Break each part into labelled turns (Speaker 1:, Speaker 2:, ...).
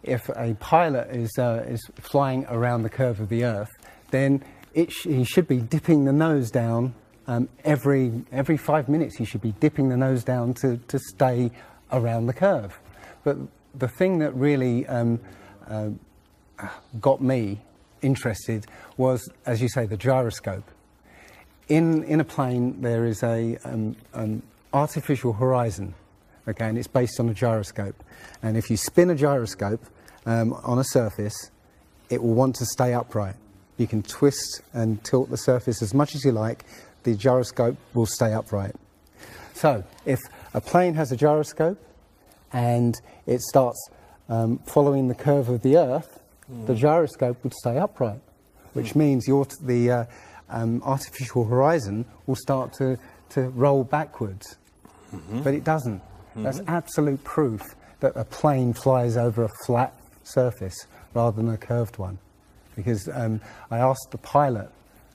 Speaker 1: if a pilot is flying around the curve of the Earth, then he should be dipping the nose down every 5 minutes. He should be dipping the nose down to stay around the curve. But the thing that really got me interested was, as you say, the gyroscope. In a plane, there is an artificial horizon, okay, and it's based on a gyroscope. And if you spin a gyroscope on a surface, it will want to stay upright. You can twist and tilt the surface as much as you like, the gyroscope will stay upright. So, if a plane has a gyroscope and it starts following the curve of the Earth, the gyroscope would stay upright, which means the artificial horizon will start to roll backwards. But it doesn't. That's absolute proof that a plane flies over a flat surface rather than a curved one. Because I asked the pilot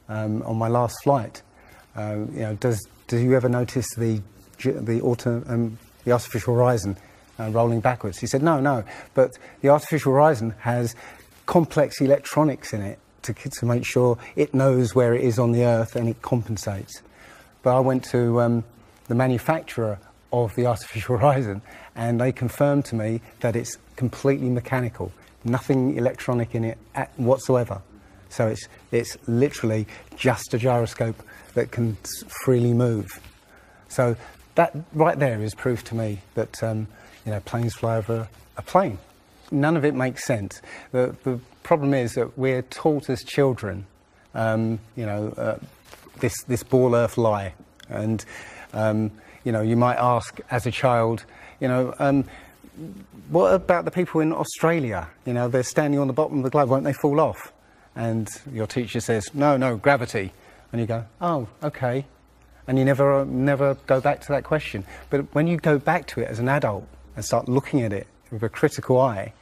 Speaker 1: on my last flight, you know, do you ever notice the artificial horizon rolling backwards? He said, no, but the artificial horizon has complex electronics in it to make sure it knows where it is on the Earth and it compensates. But I went to the manufacturer of the artificial horizon, and they confirmed to me that it's completely mechanical, nothing electronic in it whatsoever. So it's literally just a gyroscope that can freely move. So that right there is proof to me that you know, planes fly over a plane. None of it makes sense. The problem is that we're taught as children, you know, this ball Earth lie, and you know, you might ask as a child, you know, what about the people in Australia? You know, they're standing on the bottom of the globe, won't they fall off? And your teacher says, no, gravity. And you go, oh, okay. And you never go back to that question. But when you go back to it as an adult and start looking at it with a critical eye,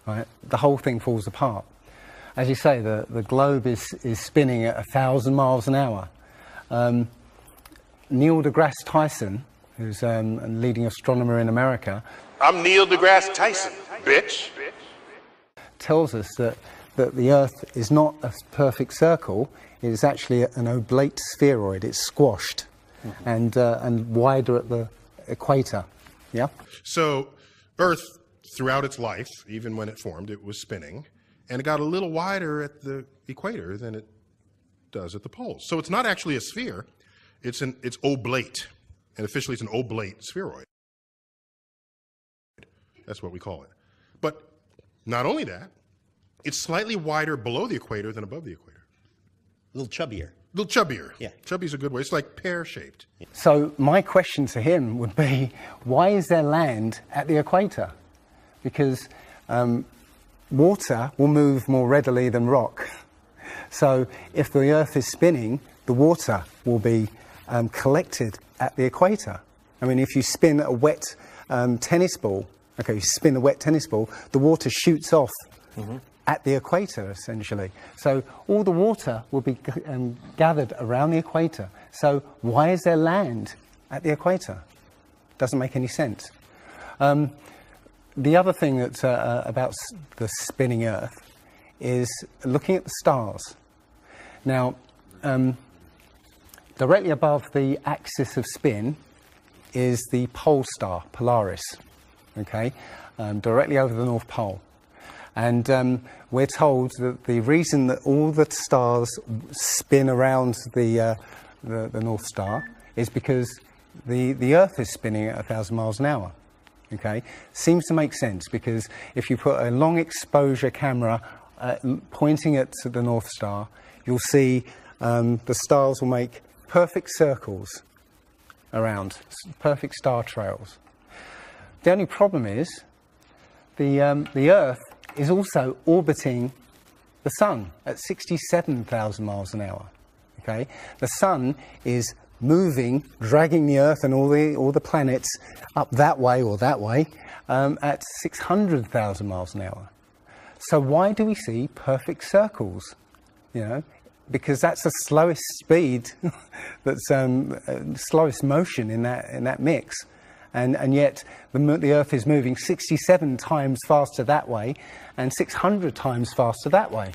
Speaker 1: right, the whole thing falls apart. As you say, the globe is spinning at 1,000 miles an hour. Neil deGrasse Tyson, who's a leading astronomer in America,
Speaker 2: I'm Neil deGrasse Tyson, bitch,
Speaker 1: tells us that the Earth is not a perfect circle. It is actually an oblate spheroid. It's squashed and wider at the equator. Yeah.
Speaker 3: So Earth, throughout its life, even when it formed, it was spinning, and it got a little wider at the equator than it does at the poles. So it's not actually a sphere. It's oblate, and officially it's an oblate spheroid. That's what we call it. But not only that, it's slightly wider below the equator than above the equator.
Speaker 4: A little chubbier.
Speaker 3: A little chubbier.
Speaker 4: Yeah.
Speaker 3: Chubby's a good way. It's like pear-shaped.
Speaker 1: So my question to him would be, why is there land at the equator? Because water will move more readily than rock. So if the Earth is spinning, the water will be collected at the equator. I mean, if you spin a wet tennis ball, okay, you spin a wet tennis ball, the water shoots off at the equator, essentially. So all the water will be gathered around the equator. So why is there land at the equator? Doesn't make any sense. The other thing that's about the spinning Earth is looking at the stars. Now, directly above the axis of spin is the pole star, Polaris, okay, directly over the North Pole. And we're told that the reason that all the stars spin around the North Star is because the Earth is spinning at 1,000 miles an hour. Okay, seems to make sense, because if you put a long exposure camera pointing at the North Star, you'll see the stars will make perfect circles around, perfect star trails. The only problem is the Earth is also orbiting the Sun at 67,000 miles an hour. Okay, the Sun is moving, dragging the Earth and all the planets up that way or that way at 600,000 miles an hour. So why do we see perfect circles? You know, because that's the slowest speed, that's slowest motion in that mix, And yet the Earth is moving 67 times faster that way and 600 times faster that way.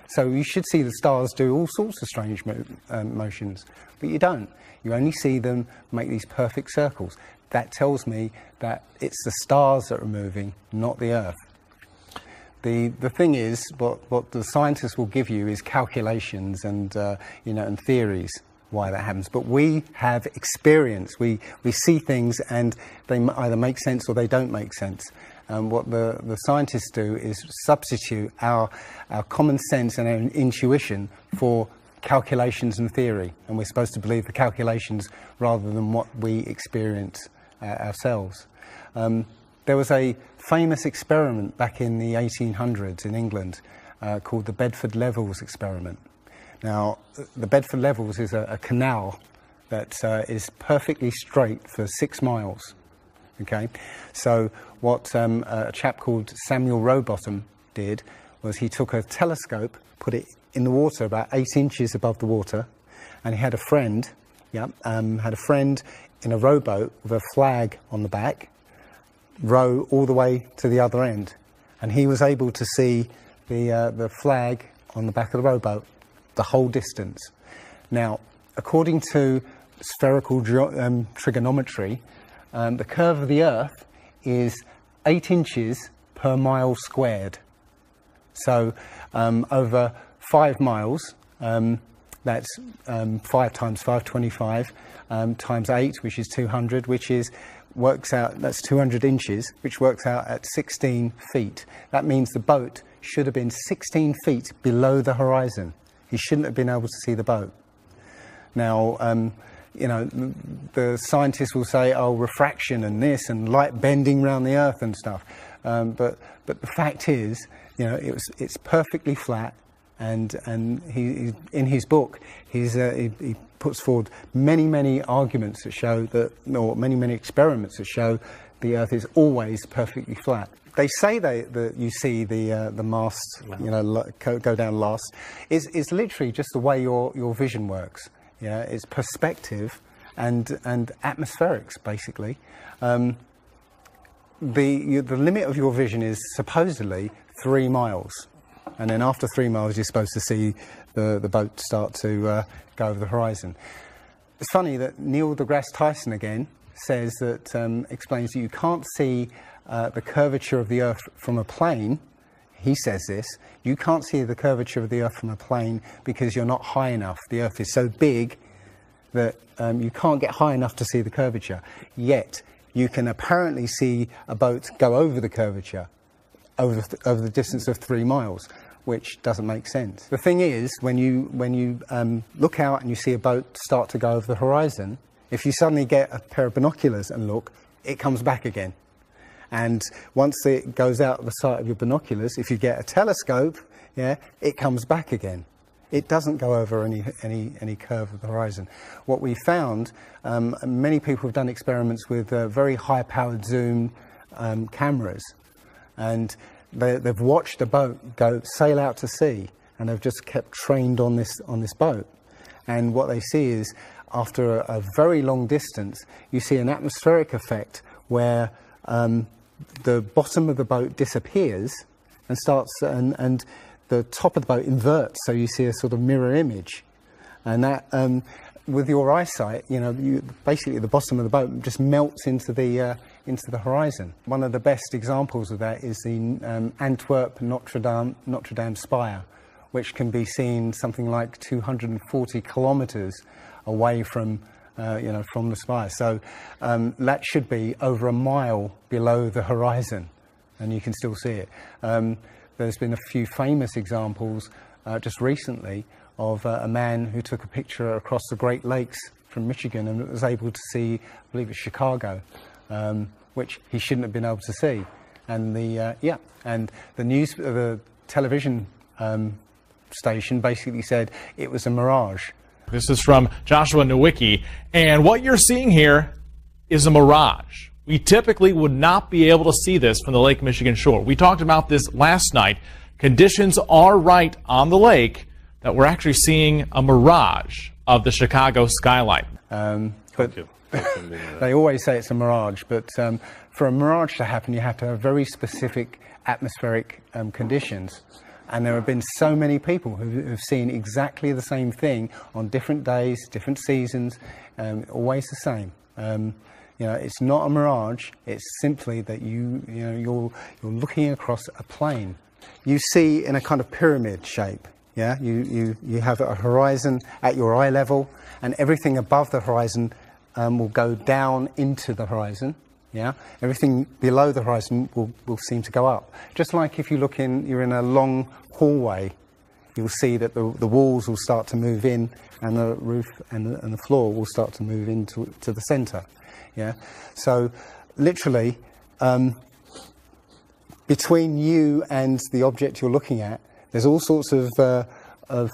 Speaker 1: So you should see the stars do all sorts of strange motions, but you don't. You only see them make these perfect circles. That tells me that it's the stars that are moving, not the Earth. The thing is, what the scientists will give you is calculations and and theories why that happens. But we have experience. We see things and they either make sense or they don't make sense. What the scientists do is substitute our common sense and our intuition for calculations and theory, and we're supposed to believe the calculations rather than what we experience ourselves. There was a famous experiment back in the 1800s in England called the Bedford Levels experiment. Now, the Bedford Levels is a canal that is perfectly straight for 6 miles. Okay, so what a chap called Samuel Rowbottom did was he took a telescope, put it in the water about 8 inches above the water, and he had a friend, in a rowboat with a flag on the back, row all the way to the other end, and he was able to see the flag on the back of the rowboat the whole distance. Now, according to spherical trigonometry, the curve of the Earth is 8 inches per mile squared. So over 5 miles, that's 5 times 5, 25, times 8, which is 200, works out, that's 200 inches, which works out at 16 feet. That means the boat should have been 16 feet below the horizon. He shouldn't have been able to see the boat. Now, the scientists will say, oh, refraction and this and light bending around the Earth and stuff. But the fact is, it's perfectly flat. And he in his book, he puts forward many arguments that show that, or many experiments that show the Earth is always perfectly flat. They say that you see the mast, go down last. Is literally just the way your vision works. Yeah, it's perspective and atmospherics basically. The limit of your vision is supposedly 3 miles. And then after 3 miles, you're supposed to see the boat start to go over the horizon. It's funny that Neil deGrasse Tyson again says that, explains that you can't see the curvature of the Earth from a plane. He says this, you can't see the curvature of the Earth from a plane because you're not high enough. The Earth is so big that you can't get high enough to see the curvature. Yet, you can apparently see a boat go over the curvature over the distance of 3 miles, which doesn't make sense. The thing is, when you look out and you see a boat start to go over the horizon, if you suddenly get a pair of binoculars and look, it comes back again. And once it goes out of the sight of your binoculars, if you get a telescope, it comes back again. It doesn't go over any curve of the horizon. What we found, many people have done experiments with very high-powered zoom cameras, and they've watched a boat sail out to sea, and they've just kept trained on this boat. And what they see is, after a very long distance, you see an atmospheric effect where the bottom of the boat disappears and the top of the boat inverts, so you see a sort of mirror image. And that, with your eyesight, basically the bottom of the boat just melts into the horizon. One of the best examples of that is the Antwerp Notre Dame spire, which can be seen something like 240 kilometers away from the spire. So that should be over a mile below the horizon, and you can still see it. There's been a few famous examples just recently of a man who took a picture across the Great Lakes from Michigan and was able to see, I believe it's Chicago, which he shouldn't have been able to see. And the television station basically said it was a mirage.
Speaker 4: This is from Joshua Nowicki, and what you're seeing here is a mirage. We typically would not be able to see this from the Lake Michigan shore. We talked about this last night. Conditions are right on the lake that we're actually seeing a mirage of the Chicago skyline.
Speaker 1: But They always say it's a mirage, but for a mirage to happen, you have to have very specific atmospheric conditions. And there have been so many people who have seen exactly the same thing on different days, different seasons, always the same. You know, it's not a mirage. It's simply that you're looking across a plane. You see in a kind of pyramid shape. Yeah, you have a horizon at your eye level, and everything above the horizon will go down into the horizon. Yeah, everything below the horizon will seem to go up. Just like if you're in a long hallway, you'll see that the walls will start to move in, and the roof and the floor will start to move into the centre. Yeah, so literally between you and the object you're looking at, there's all sorts of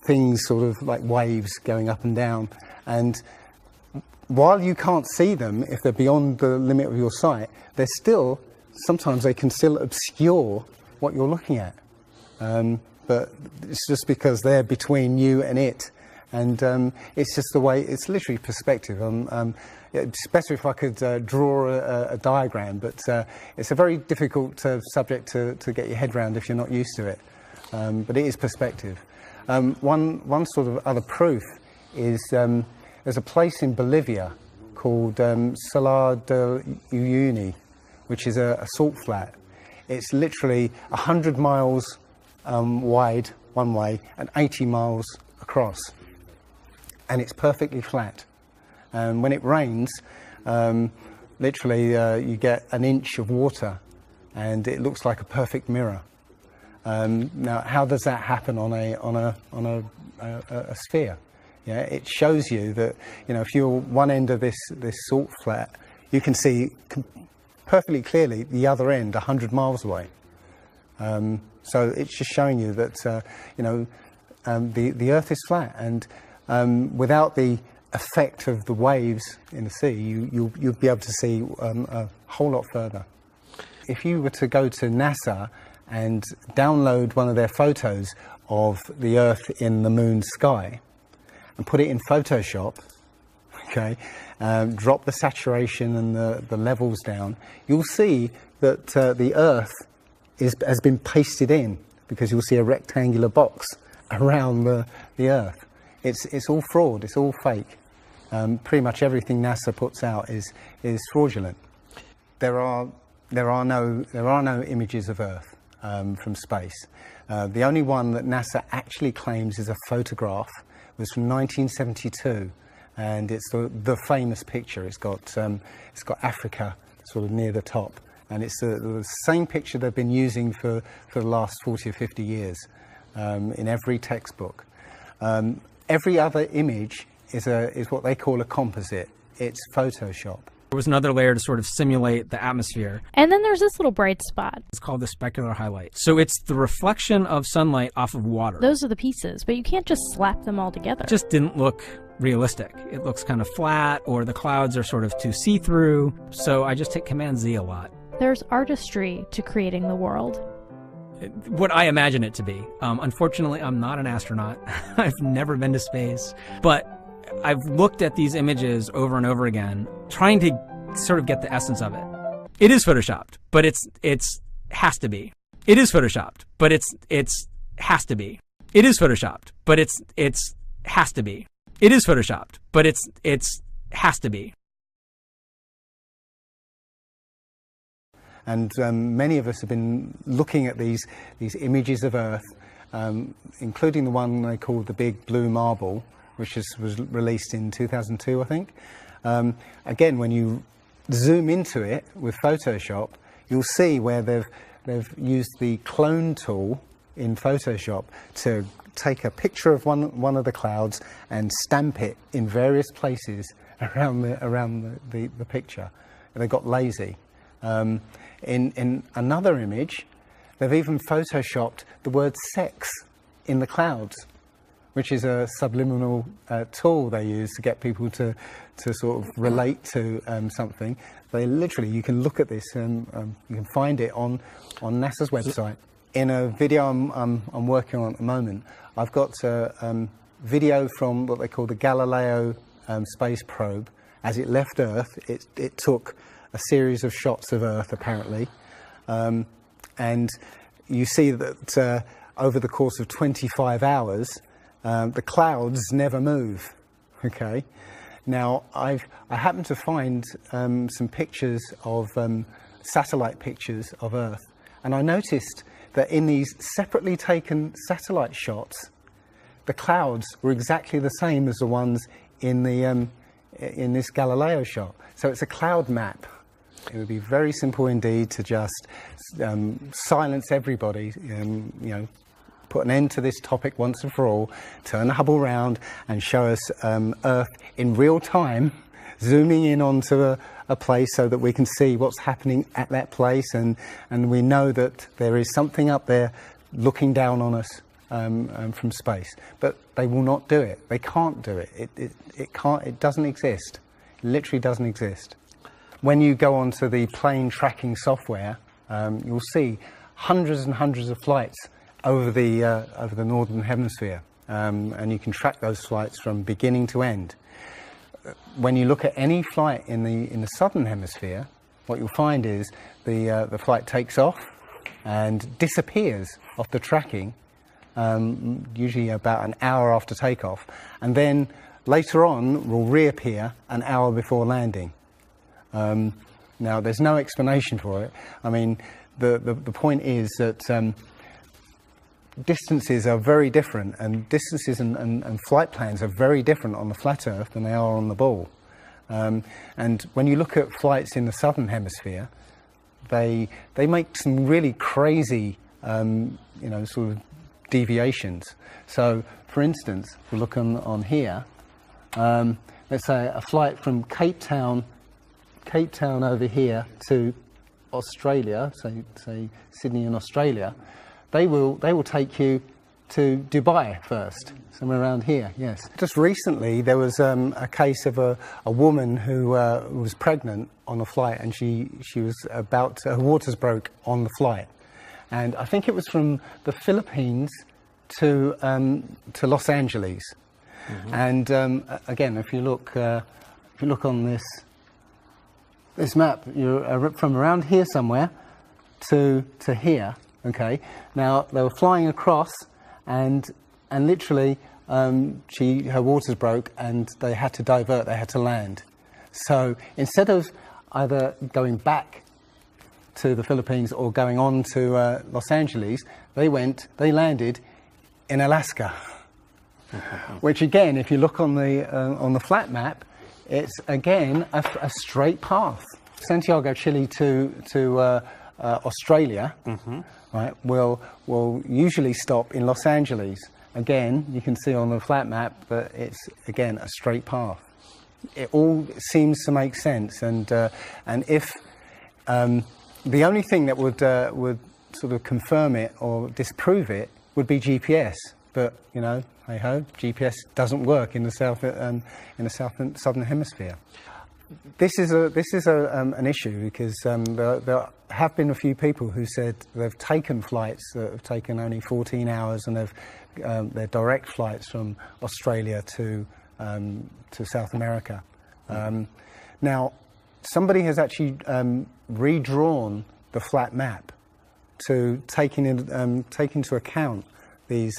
Speaker 1: things, sort of like waves going up and down, and while you can't see them, if they're beyond the limit of your sight, sometimes they can still obscure what you're looking at. But it's just because they're between you and it. And it's just the way, it's literally perspective. It's better if I could draw a diagram, but it's a very difficult subject to get your head around if you're not used to it. But it is perspective. One sort of other proof is there's a place in Bolivia called Salar de Uyuni, which is a salt flat. It's literally 100 miles wide one way and 80 miles across. And it's perfectly flat. And when it rains, literally you get an inch of water and it looks like a perfect mirror. Now, how does that happen on a sphere? Yeah, it shows you that, you know, if you're one end of this salt flat, you can see perfectly clearly the other end 100 miles away. So it's just showing you that, you know, the Earth is flat, and without the effect of the waves in the sea, you'll be able to see a whole lot further. If you were to go to NASA and download one of their photos of the Earth in the moon's sky and put it in Photoshop, okay, drop the saturation and the levels down, you'll see that the Earth has been pasted in, because you'll see a rectangular box around the Earth. It's all fraud, it's all fake. Pretty much everything NASA puts out is fraudulent. There are no images of Earth from space. The only one that NASA actually claims is a photograph was from 1972, and it's the famous picture. It's got Africa sort of near the top, and it's the same picture they've been using for the last 40 or 50 years in every textbook. Every other image is what they call a composite. It's Photoshop.
Speaker 5: There was another layer to sort of simulate the atmosphere.
Speaker 6: And then there's this little bright spot.
Speaker 5: It's called the specular highlight. So it's the reflection of sunlight off of water.
Speaker 6: Those are the pieces, but you can't just slap them all together.
Speaker 5: It just didn't look realistic. It looks kind of flat, or the clouds are sort of too see-through. So I just hit Command Z a lot.
Speaker 6: There's artistry to creating the world.
Speaker 5: What I imagine it to be. Unfortunately, I'm not an astronaut. I've never been to space. But I've looked at these images over and over again, trying to sort of get the essence of it. It is photoshopped, but it's has to be. It is photoshopped, but it's has to be. It is photoshopped, but it's has to be. It is photoshopped, but it's has to be.
Speaker 1: And many of us have been looking at these images of Earth, including the one they called the Big Blue Marble, which was released in 2002, I think. Again, when you zoom into it with Photoshop, you'll see where they've used the clone tool in Photoshop to take a picture of one of the clouds and stamp it in various places around the picture. And they got lazy. In another image, they've even photoshopped the word sex in the clouds, which is a subliminal tool they use to get people to sort of relate to something. They literally, you can look at this and you can find it on NASA's website. In a video I'm working on at the moment, I've got a video from what they call the Galileo space probe, as it left Earth, it took a series of shots of Earth, apparently. And you see that over the course of 25 hours, the clouds never move. Okay. Now, I happened to find some pictures of satellite pictures of Earth, and I noticed that in these separately taken satellite shots, the clouds were exactly the same as the ones in the in this Galileo shot. So it's a cloud map. It would be very simple indeed to just silence everybody, you know, put an end to this topic once and for all, turn the Hubble round and show us Earth in real time, zooming in onto a place so that we can see what's happening at that place, and we know that there is something up there looking down on us from space. But they will not do it. They can't do it. It can't. It doesn't exist. It literally doesn't exist. When you go onto the plane tracking software, you'll see hundreds and hundreds of flights over the northern hemisphere, and you can track those flights from beginning to end. When you look at any flight in the southern hemisphere, what you'll find is the flight takes off and disappears off the tracking, usually about an hour after takeoff, and then later on will reappear an hour before landing. Now, there's no explanation for it. I mean, the point is that distances are very different, and distances and flight plans are very different on the flat Earth than they are on the ball. And when you look at flights in the southern hemisphere, they make some really crazy, you know, sort of deviations. So, for instance, if we look on here, let's say a flight from Cape Town over here to Australia, say Sydney in Australia, they will take you to Dubai first, somewhere around here. Yes. Just recently, there was a case of a woman who was pregnant on a flight, and she was about her waters broke on the flight, and I think it was from the Philippines to Los Angeles. Mm-hmm. And again, if you look on this map, you're from around here somewhere to here. Okay. Now they were flying across, and literally her waters broke, and they had to divert. They had to land. So instead of either going back to the Philippines or going on to Los Angeles, they landed in Alaska. Which again, if you look on the flat map, it's again a straight path. Santiago, Chile to Australia, mm-hmm. right? Will usually stop in Los Angeles. Again, you can see on the flat map that it's again a straight path. It all seems to make sense, and if the only thing that would sort of confirm it or disprove it would be GPS, but you know, hey ho, GPS doesn't work in the southern hemisphere. This is an issue because there have been a few people who said they've taken flights that have taken only 14 hours, and they're direct flights from Australia to South America. Now, somebody has actually redrawn the flat map to take into account these